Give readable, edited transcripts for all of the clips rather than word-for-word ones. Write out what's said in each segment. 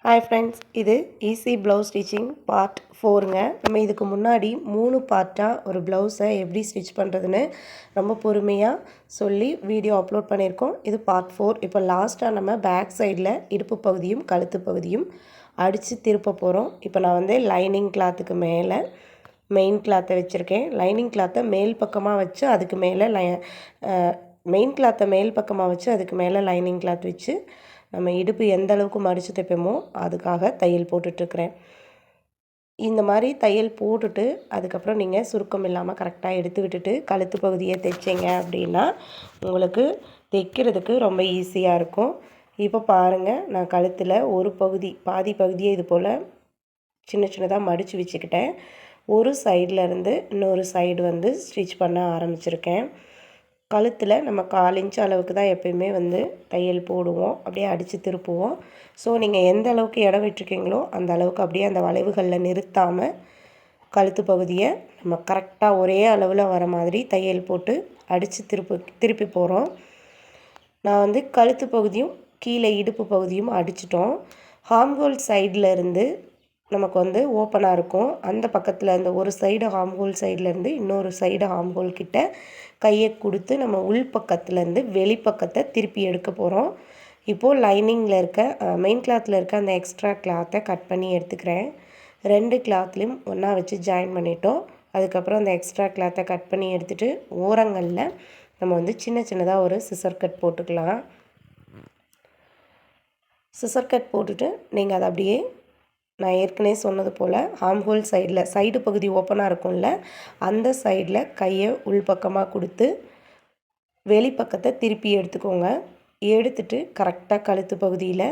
Hi friends, இது easy blouse stitching part 4ங்க. நம்ம இதுக்கு முன்னாடி 3 பார்ட்டாக ஒரு ப்ளவுஸை எப்படி ஸ்டிச் பண்ணுறதுன்னு ரொம்ப பொறுமையாக சொல்லி வீடியோ அப்லோட் பண்ணியிருக்கோம். இது பார்ட் 4. இப்போ லாஸ்ட்டாக நம்ம பேக் சைடில் இடுப்பு பகுதியும் கழுத்து பகுதியும் அடித்து திருப்ப போகிறோம். இப்போ நான் வந்து லைனிங் கிளாத்துக்கு மேலே மெயின் கிளாத்தை வச்சுருக்கேன். லைனிங் கிளாத்தை மேல் பக்கமாக வச்சு அதுக்கு மேலே மெயின் கிளாத்தை மேல் பக்கமாக வச்சு அதுக்கு மேலே லைனிங் கிளாத் வச்சு நம்ம இடுப்பு எந்த அளவுக்கு மடித்து தைப்போமோ அதுக்காக தையல் போட்டுட்ருக்குறேன். இந்த மாதிரி தையல் போட்டுட்டு அதுக்கப்புறம் நீங்கள் சுருக்கம் இல்லாமல் கரெக்டாக எடுத்து விட்டுட்டு கழுத்து பகுதியை தைச்சிங்க அப்படின்னா உங்களுக்கு தைக்கிறதுக்கு ரொம்ப ஈஸியாக இருக்கும். இப்போ பாருங்கள், நான் கழுத்தில் ஒரு பகுதி பாதி பகுதியை இது போல் சின்ன சின்னதாக மடித்து வச்சுக்கிட்டேன். ஒரு சைடில் இருந்து இன்னொரு சைடு வந்து ஸ்டிச் பண்ண ஆரம்பிச்சிருக்கேன். கழுத்தில் நம்ம 1/4 இன்ச் அளவுக்கு தான் எப்பயுமே வந்து தையல் போடுவோம், அப்படியே அடித்து திருப்புவோம். ஸோ நீங்கள் எந்த அளவுக்கு இடம் விட்டுருக்கீங்களோ அந்த அளவுக்கு அப்படியே அந்த வளைவுகளில் நிறுத்தாமல் கழுத்து பகுதியை நம்ம கரெக்டாக ஒரே அளவில் வர மாதிரி தையல் போட்டு அடித்து திருப்பி போகிறோம். நான் வந்து கழுத்து பகுதியும் கீழே இடுப்பு பகுதியும் அடிச்சிட்டோம். ஹார்ம்ஹோல் சைடில் இருந்து நமக்கு வந்து ஓப்பனாக இருக்கும். அந்த பக்கத்தில் அந்த ஒரு சைடு ஹார்ம்ஹோல் சைட்லேருந்து இன்னொரு சைடு ஹார்ம்ஹோல் கிட்ட கையை கொடுத்து நம்ம உள் பக்கத்துலேருந்து வெளிப்பக்கத்தை திருப்பி எடுக்க போகிறோம். இப்போது லைனிங்கில் இருக்க மெயின் கிளாத்தில் இருக்க அந்த எக்ஸ்ட்ரா கிளாத்தை கட் பண்ணி எடுத்துக்கிறேன். 2 கிளாத்லேயும் ஒன்றா வச்சு ஜாயின் பண்ணிட்டோம். அதுக்கப்புறம் அந்த எக்ஸ்ட்ரா கிளாத்தை கட் பண்ணி எடுத்துகிட்டு ஓரங்களில் நம்ம வந்து சின்ன சின்னதாக ஒரு சிசர் கட் போட்டுக்கலாம். சிசர் கட் போட்டுட்டு நீங்கள் அதை அப்படியே நான் ஏற்கனவே சொன்னது போல் ஆர்ம்ஹோல் சைடில் சைடு பகுதி ஓப்பனாக இருக்கும்ல, அந்த சைடில் கையை உள்பக்கமாக கொடுத்து வெளிப்பக்கத்தை திருப்பி எடுத்துக்கோங்க. எடுத்துட்டு கரெக்டாக கழுத்து பகுதியில்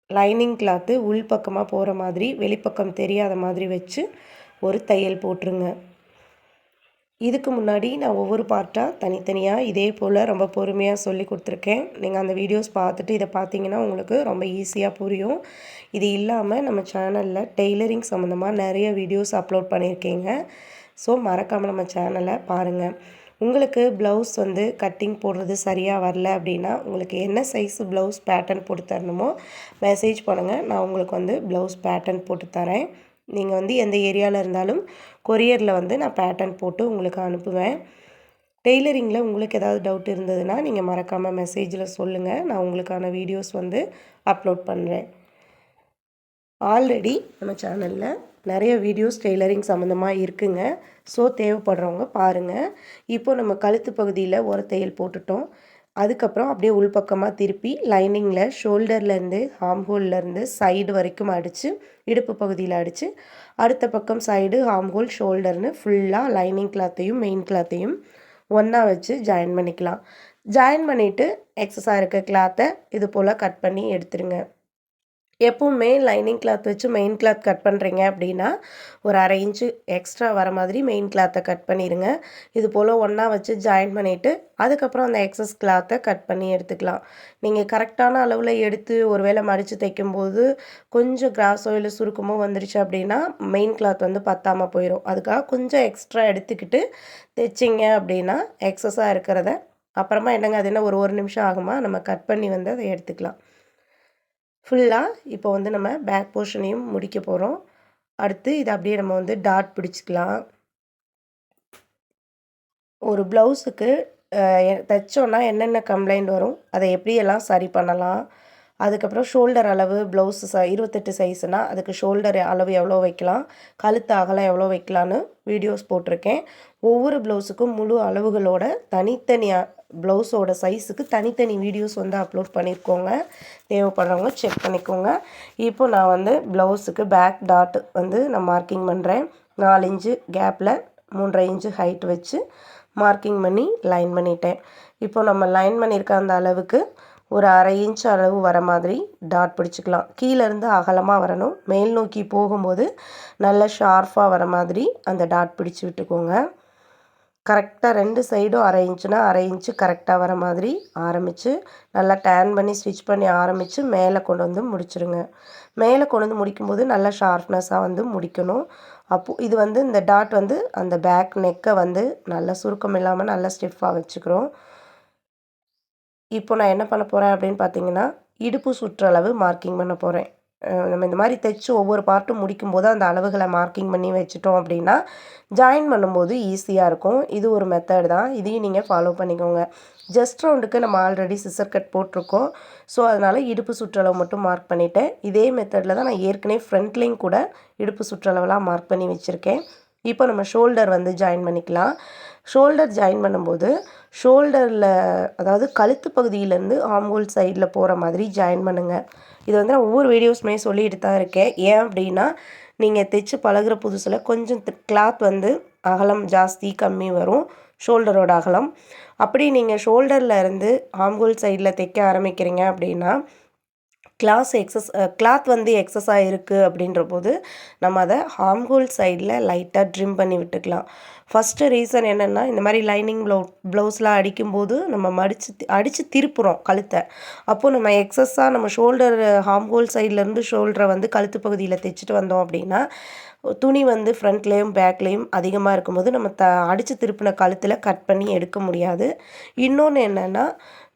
லைனிங் கிளாத்து உள்பக்கமாக போகிற மாதிரி வெளிப்பக்கம் தெரியாத மாதிரி வச்சு ஒரு தையல் போட்டுருங்க. இதுக்கு முன்னாடி நான் ஒவ்வொரு பார்ட்டாக தனித்தனியாக இதே போல் ரொம்ப பொறுமையாக சொல்லி கொடுத்துருக்கேன். நீங்கள் அந்த வீடியோஸ் பார்த்துட்டு இதை பார்த்தீங்கன்னா உங்களுக்கு ரொம்ப ஈஸியாக புரியும். இது இல்லாமல் நம்ம சேனலில் டெய்லரிங் சம்மந்தமாக நிறைய வீடியோஸ் அப்லோட் பண்ணியிருக்கேங்க. ஸோ மறக்காமல் நம்ம சேனலை பாருங்கள். உங்களுக்கு ப்ளவுஸ் வந்து கட்டிங் போடுறது சரியாக வரல அப்படின்னா உங்களுக்கு என்ன சைஸ் ப்ளவுஸ் பேட்டர்ன் போட்டு தரணுமோ மெசேஜ் பண்ணுங்கள். நான் உங்களுக்கு வந்து ப்ளவுஸ் பேட்டர்ன் போட்டு தரேன். நீங்கள் வந்து எந்த ஏரியாவில் இருந்தாலும் கொரியரில் வந்து நான் பேட்டர்ன் போட்டு உங்களுக்கு அனுப்புவேன். டெய்லரிங்கில் உங்களுக்கு ஏதாவது டவுட் இருந்ததுன்னா நீங்கள் மறக்காமல் மெசேஜில் சொல்லுங்கள். நான் உங்களுக்கான வீடியோஸ் வந்து அப்லோட் பண்ணுறேன். ஆல்ரெடி நம்ம சேனலில் நிறைய வீடியோஸ் டெய்லரிங் சம்மந்தமாக இருக்குங்க. ஸோ தேவைப்படுறவங்க பாருங்கள். இப்போது நம்ம கழுத்து பகுதியில் ஒரு தையல் போட்டுட்டோம். அதுக்கப்புறம் அப்படியே உள்பக்கமாக திருப்பி லைனிங்கில் ஷோல்டர்லேருந்து ஆர்ம்ஹோல்லேருந்து சைடு வரைக்கும் அடித்து இடுப்பு பகுதியில் அடித்து அடுத்த பக்கம் சைடு ஆர்ம்ஹோல் ஷோல்டர்னு ஃபுல்லாக லைனிங் கிளாத்தையும் மெயின் கிளாத்தையும் ஒன்றா வச்சு ஜாயின் பண்ணிக்கலாம். ஜாயின் பண்ணிவிட்டு எக்ஸஸாக இருக்க கிளாத்தை இது போல் கட் பண்ணி எடுத்துருங்க. எப்போவுமே லைனிங் கிளாத் வச்சு மெயின் கிளாத் கட் பண்ணுறீங்க அப்படின்னா ஒரு 1/2 இன்ச்சு எக்ஸ்ட்ரா வர மாதிரி மெயின் கிளாத்தை கட் பண்ணிடுங்க. இது போல் ஒன்றா வச்சு ஜாயின் பண்ணிவிட்டு அதுக்கப்புறம் அந்த எக்ஸஸ் கிளாத்தை கட் பண்ணி எடுத்துக்கலாம். நீங்கள் கரெக்டான அளவில் எடுத்து ஒரு வேளை மடித்து தைக்கும்போது கொஞ்சம் கிராஸோ இல்லை சுருக்கமோ வந்துருச்சு அப்படின்னா மெயின் கிளாத் வந்து பத்தாமல் போயிடும். அதுக்காக கொஞ்சம் எக்ஸ்ட்ரா எடுத்துக்கிட்டு தைச்சிங்க அப்படின்னா எக்ஸஸாக இருக்கிறத அப்புறமா என்னங்க அது என்ன ஒரு நிமிஷம் ஆகுமா, நம்ம கட் பண்ணி வந்து அதை எடுத்துக்கலாம். ஃபுல்லாக இப்போ வந்து நம்ம பேக் போர்ஷனையும் முடிக்க போகிறோம். அடுத்து இதை அப்படியே நம்ம வந்து டாட் பிடிச்சிக்கலாம். ஒரு ப்ளவுஸுக்கு தைச்சோன்னா என்னென்ன கம்ப்ளைண்ட் வரும், அதை எப்படியெல்லாம் சரி பண்ணலாம், அதுக்கப்புறம் ஷோல்டர் அளவு ப்ளவுஸு 28 சைஸுனால் அதுக்கு ஷோல்டர் அளவு எவ்வளோ வைக்கலாம், கழுத்து அகலம் எவ்வளோ வைக்கலான்னு வீடியோஸ் போட்டிருக்கேன். ஒவ்வொரு ப்ளவுஸுக்கும் முழு அளவுகளோட தனித்தனியாக ப்ளவுஸோட சைஸுக்கு தனித்தனி வீடியோஸ் வந்து அப்லோட் பண்ணியிருக்கோங்க. தேவைப்படுறவங்க செக் பண்ணிக்கோங்க. இப்போ நான் வந்து ப்ளவுஸுக்கு பேக் டாட் வந்து நான் மார்க்கிங் பண்ணுறேன். 4 இன்ச்சு கேப்பில் 3.5 இன்ச்சு ஹைட் வச்சு மார்க்கிங் பண்ணி லைன் பண்ணிட்டேன். இப்போ நம்ம லைன் பண்ணியிருக்க அந்த அளவுக்கு ஒரு 1/2 இன்ச் அளவு வர மாதிரி டாட் பிடிச்சிக்கலாம். கீழேருந்து அகலமாக வரணும், மேல் நோக்கி போகும்போது நல்ல ஷார்ப்பாக வர மாதிரி அந்த டாட் பிடிச்சி விட்டுக்கோங்க. கரெக்டாக 2 சைடும் 1/2 இன்ச்சுனா 1/2 இன்ச்சு கரெக்டாக வர மாதிரி ஆரம்பித்து நல்லா டேன் பண்ணி ஸ்டிச் பண்ணி ஆரம்பித்து மேலே கொண்டு வந்து முடிச்சிருங்க. மேலே கொண்டு வந்து முடிக்கும்போது நல்லா ஷார்ப்னஸாக வந்து முடிக்கணும். அப்போது இது வந்து இந்த டாட் வந்து அந்த பேக் நெக்கை வந்து நல்லா சுருக்கம் இல்லாமல் நல்லா ஸ்டிஃபாக வச்சுக்கிறோம். இப்போ நான் என்ன பண்ண போகிறேன் அப்படின்னு பார்த்தீங்கன்னா இடுப்பு சுற்றளவு மார்க்கிங் பண்ண போகிறேன். நம்ம இந்த மாதிரி தைச்சு ஒவ்வொரு பார்ட்டும் முடிக்கும்போது அந்த அளவுகளை மார்க்கிங் பண்ணி வச்சுட்டோம் அப்படின்னா ஜாயின் பண்ணும்போது ஈஸியாக இருக்கும். இது ஒரு மெத்தட் தான், இதையும் நீங்கள் ஃபாலோ பண்ணிக்கோங்க. ஜஸ்ட் ரவுண்டுக்கு நம்ம ஆல்ரெடி சிசர் கட் போட்டிருக்கோம். ஸோ அதனால் இடுப்பு சுற்றளவு மட்டும் மார்க் பண்ணிவிட்டேன். இதே மெத்தடில் தான் நான் ஏற்கனவே ஃப்ரண்ட்லேயும் கூட இடுப்பு சுற்றளவெல்லாம் மார்க் பண்ணி வச்சுருக்கேன். இப்போ நம்ம ஷோல்டர் வந்து ஜாயின் பண்ணிக்கலாம். ஷோல்டர் ஜாயின் பண்ணும்போது ஷோல்டரில் அதாவது கழுத்து பகுதியிலேருந்து ஆம்ஹோல் சைடில் போகிற மாதிரி ஜாயின் பண்ணுங்கள். இது வந்து நான் ஒவ்வொரு வீடியோஸுமே சொல்லிட்டு தான் இருக்கேன். ஏன் அப்படின்னா நீங்கள் தைச்சு பழகுற புதுசில் கொஞ்சம் கிளாத் வந்து அகலம் ஜாஸ்தி கம்மி வரும், ஷோல்டரோட அகலம். அப்படி நீங்கள் ஷோல்டரில் இருந்து ஆம்ஹோல் சைடில் தைக்க ஆரம்பிக்கிறீங்க அப்படின்னா கிளாத் வந்து எக்ஸஸாக இருக்குது அப்படின்ற போது நம்ம அதை ஆம்ஹோல் சைடில் லைட்டாக ட்ரிம் பண்ணி விட்டுக்கலாம். ஃபஸ்ட்டு ரீசன் என்னென்னா இந்த மாதிரி லைனிங் ப்ளவுஸ்லாம் அடிக்கும்போது நம்ம அடித்து திருப்புறோம் கழுத்தை. அப்போது நம்ம எக்ஸஸாக நம்ம ஷோல்டர் ஆம்ஹோல் சைட்லேருந்து ஷோல்டரை வந்து கழுத்து பகுதியில் தைச்சிட்டு வந்தோம் அப்படின்னா துணி வந்து ஃப்ரண்ட்லேயும் பேக்லேயும் அதிகமாக இருக்கும்போது நம்ம அடித்து திருப்பின கழுத்தில் கட் பண்ணி எடுக்க முடியாது. இன்னொன்று என்னென்னா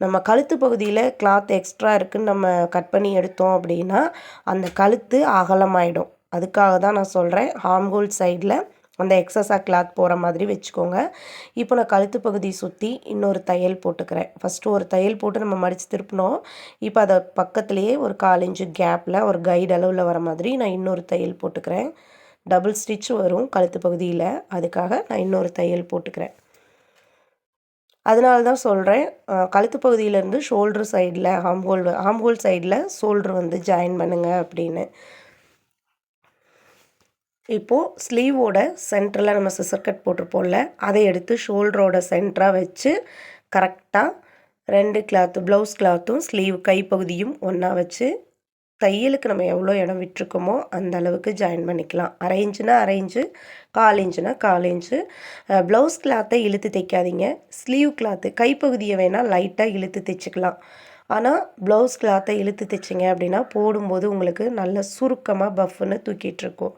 நம்ம கழுத்து பகுதியில் கிளாத் எக்ஸ்ட்ரா இருக்குதுன்னு நம்ம கட் பண்ணி எடுத்தோம் அப்படின்னா அந்த கழுத்து அகலமாயிடும். அதுக்காக தான் நான் சொல்கிறேன், ஆம்ஹோல் சைடில் அந்த எக்ஸஸாக கிளாத் போகிற மாதிரி வச்சுக்கோங்க. இப்போ நான் கழுத்து பகுதி சுற்றி இன்னொரு தையல் போட்டுக்கிறேன். ஃபஸ்ட்டு ஒரு தையல் போட்டு நம்ம மடித்து திருப்பினோம். இப்போ அதை பக்கத்துலேயே ஒரு 1/4 இன்ச்சு கேப்பில் ஒரு கைடு அளவில் வர மாதிரி நான் இன்னொரு தையல் போட்டுக்கிறேன். டபுள் ஸ்டிச் வரும் கழுத்து பகுதியில், அதுக்காக நான் இன்னொரு தையல் போட்டுக்கிறேன். அதனால தான் சொல்கிறேன், கழுத்து பகுதியிலேருந்து ஷோல்ட்ரு சைடில் ஆம்ஹோல் சைடில் ஷோல்ட்ரு வந்து ஜாயின் பண்ணுங்கள் அப்படின்னு. இப்போது ஸ்லீவோட சென்டரில் நம்ம சிசர் கட் போட்டிருப்போம்ல, அதை எடுத்து ஷோல்டரோட சென்டராக வச்சு கரெக்டாக 2 கிளாத்து ப்ளவுஸ் கிளாத்தும் ஸ்லீவ் கைப்பகுதியும் ஒன்றா வச்சு தையலுக்கு நம்ம எவ்வளோ இடம் விட்டுருக்கோமோ அந்த அளவுக்கு ஜாயின் பண்ணிக்கலாம். 1/2 இன்ச்சுனா 1/2 இன்ச்சு, 1/4 இன்ச்சுனா 1/4 இன்ச்சு. ப்ளவுஸ் கிளாத்தை இழுத்து தைக்காதீங்க. ஸ்லீவ் கிளாத்து கைப்பகுதியை வேணால் லைட்டாக இழுத்து தைச்சிக்கலாம். ஆனால் ப்ளவுஸ் கிளாத்தை இழுத்து தைச்சிங்க அப்படின்னா போடும்போது உங்களுக்கு நல்ல சுருக்கமாக பஃப்னு தூக்கிட்டுருக்கும்.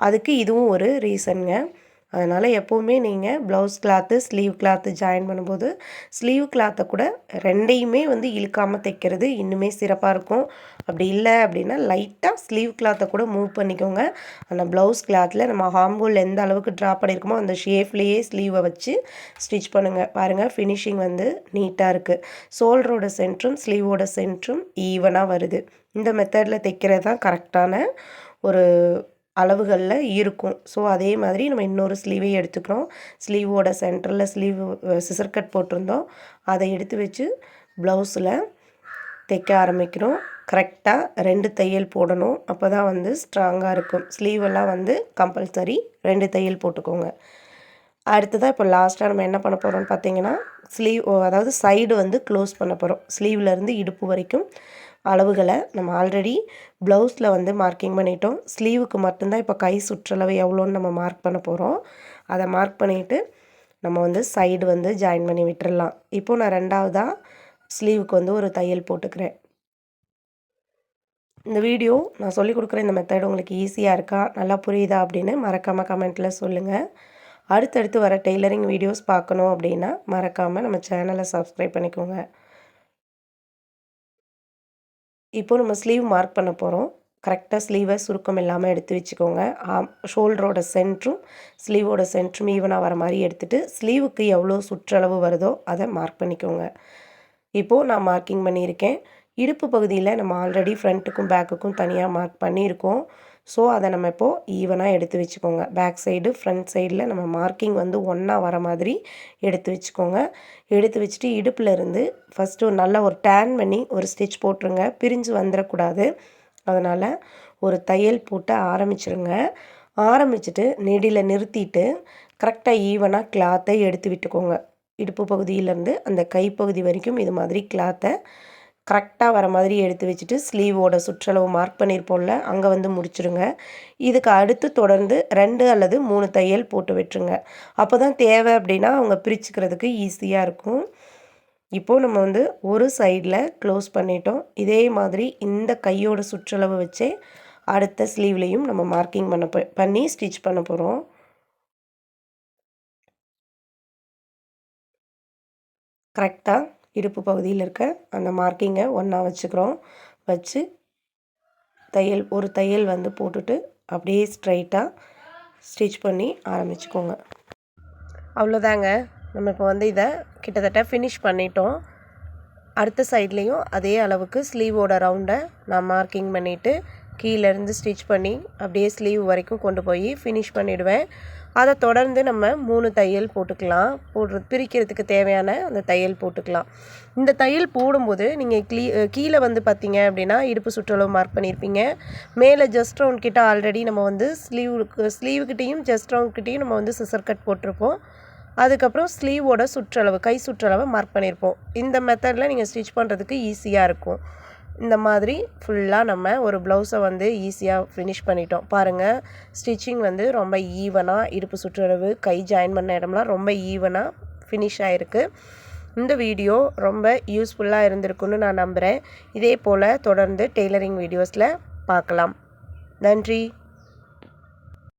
அதுக்கு இதுவும் ஒரு ரீசனுங்க. அதனால் எப்போவுமே நீங்கள் blouse cloth sleeve cloth join பண்ணும்போது ஸ்லீவ் கிளாத்தை கூட 2யுமே வந்து இழுக்காமல் தைக்கிறது இன்னுமே சிறப்பாக இருக்கும். அப்படி இல்லை அப்படின்னா லைட்டாக ஸ்லீவ் கிளாத்தை கூட மூவ் பண்ணிக்கோங்க. அந்த ப்ளவுஸ் கிளாத்தில் நம்ம ஆம்ஹோல் எந்த அளவுக்கு ட்ரா பண்ணியிருக்கோமோ அந்த ஷேப்லேயே ஸ்லீவை வச்சு ஸ்டிச் பண்ணுங்கள். பாருங்கள், ஃபினிஷிங் வந்து நீட்டாக இருக்குது. ஷோல்டரோட சென்ட்ரும் ஸ்லீவோட சென்ட்ரும் ஈவனாக வருது. இந்த மெத்தடில் தைக்கிறது தான் கரெக்டான ஒரு அளவுகளில் இருக்கும். ஸோ அதே மாதிரி நம்ம இன்னொரு ஸ்லீவையும் எடுத்துக்கிறோம். ஸ்லீவோட சென்டரில் சிசர் கட் போட்டிருந்தோம், அதை எடுத்து வச்சு ப்ளவுஸில் தைக்க ஆரம்பிக்கிறோம். கரெக்டாக 2 தையல் போடணும், அப்போ தான் வந்து ஸ்ட்ராங்காக இருக்கும். ஸ்லீவெல்லாம் வந்து கம்பல்சரி 2 தையல் போட்டுக்கோங்க. அடுத்ததாக இப்போ லாஸ்ட்டாக நம்ம என்ன பண்ண போகிறோம்னு பார்த்தீங்கன்னா அதாவது சைடு வந்து க்ளோஸ் பண்ண போகிறோம். ஸ்லீவ்லேருந்து இடுப்பு வரைக்கும் அளவுகளை நம்ம ஆல்ரெடி ப்ளவுஸில் வந்து மார்க்கிங் பண்ணிட்டோம். ஸ்லீவுக்கு மட்டும்தான் இப்போ கை சுற்றளவு எவ்வளோன்னு நம்ம மார்க் பண்ண போகிறோம். அதை மார்க் பண்ணிவிட்டு நம்ம வந்து சைடு வந்து ஜாயின் பண்ணி விட்டுறலாம். இப்போது நான் 2வதாக ஸ்லீவுக்கு வந்து ஒரு தையல் போட்டுக்கிறேன். இந்த வீடியோ நான் சொல்லிக் கொடுக்குற இந்த மெத்தட் உங்களுக்கு ஈஸியாக இருக்கா, நல்லா புரியுதா அப்படின்னு மறக்காமல் கமெண்ட்டில் சொல்லுங்கள். அடுத்தடுத்து வர டெய்லரிங் வீடியோஸ் பார்க்கணும் அப்படின்னா மறக்காமல் நம்ம சேனலை சப்ஸ்கிரைப் பண்ணிக்கோங்க. இப்போது நம்ம ஸ்லீவ் மார்க் பண்ண போகிறோம். கரெக்டாக ஸ்லீவை சுருக்கம் இல்லாமல் எடுத்து வச்சுக்கோங்க. ஷோல்டரோட சென்ட்ரும் ஸ்லீவோட சென்ட்ரும் ஈவனாக வர மாதிரி எடுத்துகிட்டு ஸ்லீவுக்கு எவ்வளோ சுற்றளவு வருதோ அதை மார்க் பண்ணிக்கோங்க. இப்போது நான் மார்க்கிங் பண்ணியிருக்கேன். இடுப்பு பகுதியில் நம்ம ஆல்ரெடி ஃப்ரண்ட்டுக்கும் பேக்குக்கும் தனியாக மார்க் பண்ணியிருக்கோம். ஸோ அதை நம்ம இப்போது ஈவனாக எடுத்து வச்சுக்கோங்க. பேக் சைடு ஃப்ரண்ட் சைடில் நம்ம மார்க்கிங் வந்து ஒன்றா வர மாதிரி எடுத்து வச்சுக்கோங்க. எடுத்து வச்சுட்டு இடுப்பில் இருந்து ஃபஸ்ட்டு நல்லா ஒரு டேன் பண்ணி ஒரு ஸ்டிச் போட்டுருங்க. பிரிஞ்சு வந்துடக்கூடாது. அதனால் ஒரு தையல் போட்டு ஆரம்பிச்சிருங்க. ஆரம்பிச்சுட்டு நெடியில் நிறுத்திட்டு கரெக்டாக ஈவனாக கிளாத்தை எடுத்து விட்டுக்கோங்க. இடுப்பு பகுதியிலேருந்து அந்த கைப்பகுதி வரைக்கும் இது மாதிரி கிளாத்தை கரெக்டாக வர மாதிரி எடுத்து வச்சுட்டு ஸ்லீவோட சுற்றளவு மார்க் பண்ணியிருப்போம்ல, அங்கே வந்து முடிச்சிடுங்க. இதுக்கு அடுத்து தொடர்ந்து 2 அல்லது 3 தையல் போட்டு விட்டுருங்க. அப்போ தான் தேவை அப்படின்னா அவங்க பிரிச்சுக்கிறதுக்கு ஈஸியாக இருக்கும். இப்போது நம்ம வந்து ஒரு சைடில் க்ளோஸ் பண்ணிட்டோம். இதே மாதிரி இந்த கையோட சுற்றளவு வச்சே அடுத்த ஸ்லீவ்லேயும் நம்ம மார்க்கிங் பண்ணி ஸ்டிச் பண்ண போகிறோம். கரெக்டாக இடுப்பு பகுதியில் இருக்க அந்த மார்க்கிங்கை ஒன்றா வச்சுக்கிறோம். வச்சு ஒரு தையல் வந்து போட்டுட்டு அப்படியே ஸ்ட்ரைட்டாக ஸ்டிச் பண்ணி ஆரம்பிச்சுக்கோங்க. அவ்வளோதாங்க. நம்ம இப்போ வந்து இதை கிட்டத்தட்ட ஃபினிஷ் பண்ணிட்டோம். அடுத்த சைட்லேயும் அதே அளவுக்கு ஸ்லீவோட ரவுண்டை நான் மார்க்கிங் பண்ணிவிட்டு கீழேருந்து ஸ்டிச் பண்ணி அப்படியே ஸ்லீவ் வரைக்கும் கொண்டு போய் ஃபினிஷ் பண்ணிவிடுவேன். அதை தொடர்ந்து நம்ம 3 தையல் போட்டுக்கலாம். பிரிக்கிறதுக்கு தேவையான அந்த தையல் போட்டுக்கலாம். இந்த தையல் போடும்போது நீங்கள் கீழே வந்து பார்த்தீங்க அப்படின்னா இடுப்பு சுற்றளவு மார்க் பண்ணியிருப்பீங்க. மேலே ஜஸ்ட் ரவுண்ட் கிட்ட ஆல்ரெடி நம்ம வந்து ஸ்லீவுக்கிட்டேயும் ஜஸ்ட் ரவுண்ட் கிட்டேயும் நம்ம வந்து சிசர் கட் போட்டிருப்போம். அதுக்கப்புறம் ஸ்லீவோட சுற்றளவு கை சுற்றளவை மார்க் பண்ணியிருப்போம். இந்த மெத்தடில் நீங்கள் ஸ்டிச் பண்ணுறதுக்கு ஈஸியாக இருக்கும். இந்த மாதிரி ஃபுல்லாக நம்ம ஒரு ப்ளவுஸை வந்து ஈஸியாக ஃபினிஷ் பண்ணிட்டோம். பாருங்கள், ஸ்டிச்சிங் வந்து ரொம்ப ஈவனாக இடுப்பு சுற்றளவு கை ஜாயின் பண்ண இடம்லாம் ரொம்ப ஈவனாக ஃபினிஷ் ஆகிருக்கு. இந்த வீடியோ ரொம்ப யூஸ்ஃபுல்லாக இருந்திருக்குன்னு நான் நம்புகிறேன். இதே போல் தொடர்ந்து டெய்லரிங் வீடியோஸில் பார்க்கலாம். நன்றி.